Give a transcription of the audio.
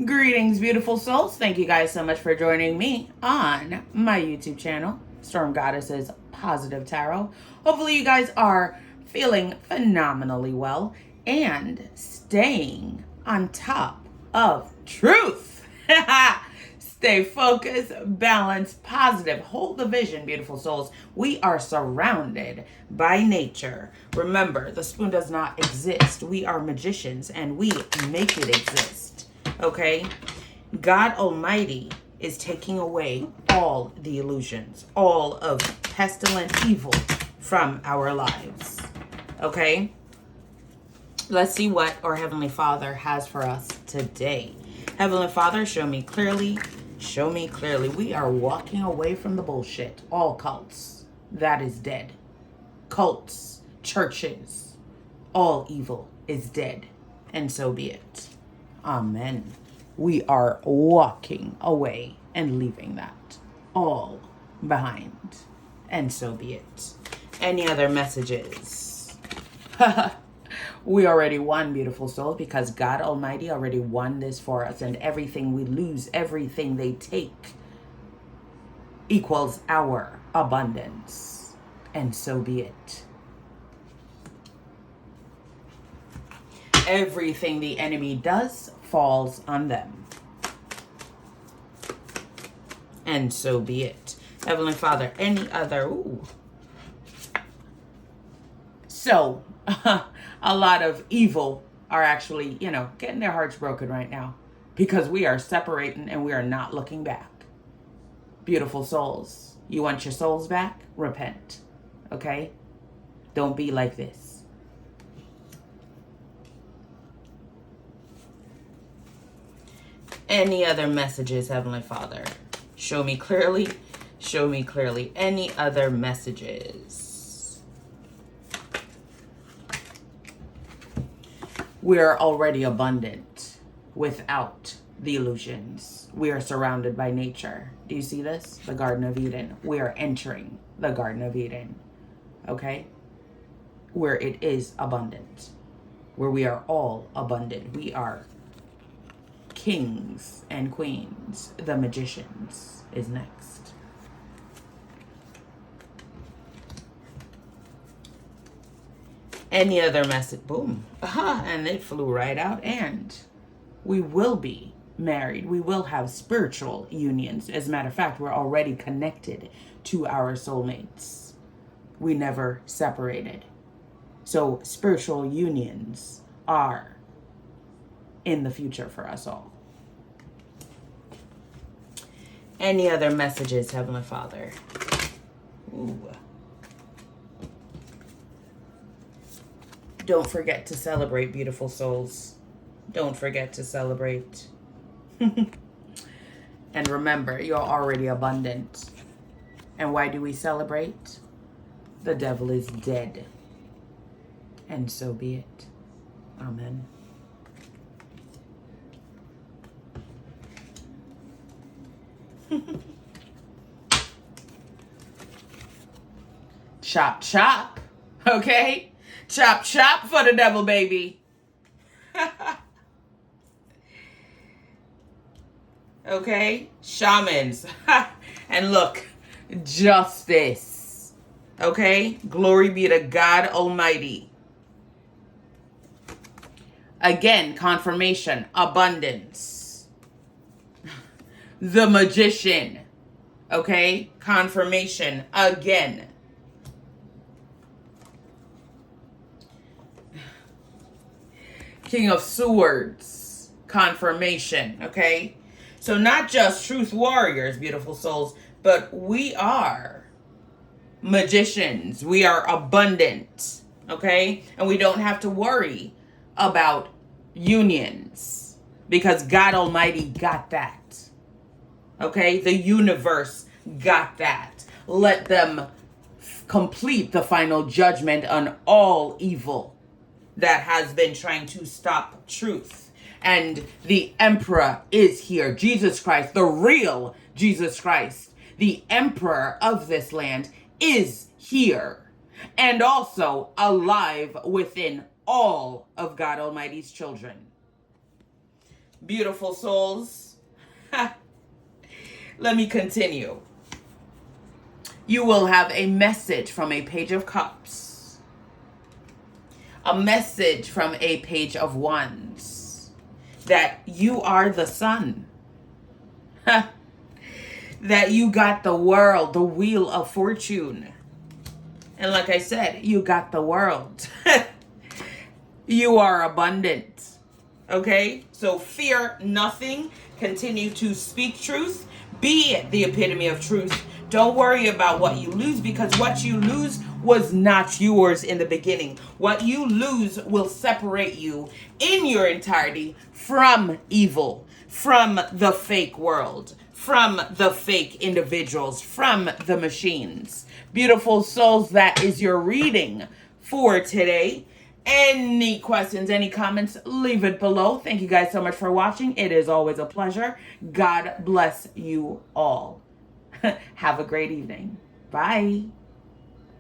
Greetings, beautiful souls. Thank you guys so much for joining me on my YouTube channel, Storm Goddess's Positive Tarot. Hopefully you guys are feeling phenomenally well and staying on top of truth. Stay focused, balanced, positive. Hold the vision, beautiful souls. We are surrounded by nature. Remember, the spoon does not exist. We are magicians and we make it exist. Okay? God Almighty is taking away all the illusions, all of pestilent evil from our lives. Okay? Let's see what our Heavenly Father has for us today. Heavenly Father, show me clearly. Show me clearly. We are walking away from the bullshit. All cults. That is dead. Cults, churches, all evil is dead. And so be it. Amen. We are walking away and leaving that all behind. And so be it. Any other messages? We already won, beautiful souls, because God Almighty already won this for us. And everything we lose, everything they take, equals our abundance. And so be it. Everything the enemy does falls on them. And so be it. Heavenly Father, any other... So, a lot of evil are actually, getting their hearts broken right now because we are separating and we are not looking back. Beautiful souls, you want your souls back? Repent, okay? Don't be like this. Any other messages, Heavenly Father? Show me clearly. Show me clearly. Any other messages? We are already abundant without the illusions. We are surrounded by nature. Do you see this? The Garden of Eden. We are entering the Garden of Eden. Okay? Where it is abundant. Where we are all abundant. We are kings and queens. The magicians is next. Any other message? Boom. Aha, and it flew right out. And we will be married. We will have spiritual unions. As a matter of fact, we're already connected to our soulmates. We never separated. So spiritual unions are in the future for us all. Any other messages, Heavenly Father? Ooh. Don't forget to celebrate, beautiful souls. Don't forget to celebrate. And remember, you're already abundant. And why do we celebrate? The devil is dead. And so be it. Amen. Chop, chop. Okay? Chop, chop for the devil, baby. Okay? Shamans. And look, justice. Okay? Glory be to God Almighty. Again, confirmation. Abundance. The magician. Okay? Confirmation. Again. King of Swords, confirmation, okay? So not just truth warriors, beautiful souls, but we are magicians. We are abundant, okay? And we don't have to worry about unions because God Almighty got that, okay? The universe got that. Let them complete the final judgment on all evil that has been trying to stop truth. And the emperor is here. Jesus Christ, the real Jesus Christ, the emperor of this land, is here. And also alive within all of God Almighty's children. Beautiful souls. Let me continue. You will have a message from a Page of Cups. A message from a Page of Wands. That you are the sun. That you got the world, the wheel of fortune. And like I said, you got the world. You are abundant. Okay? So fear nothing. Continue to speak truth. Be the epitome of truth. Don't worry about what you lose, because what you lose was not yours in the beginning. What you lose will separate you in your entirety from evil, from the fake world, from the fake individuals, from the machines. Beautiful souls, that is your reading for today. Any questions, any comments, leave it below. Thank you guys so much for watching. It is always a pleasure. God bless you all. Have a great evening. Bye.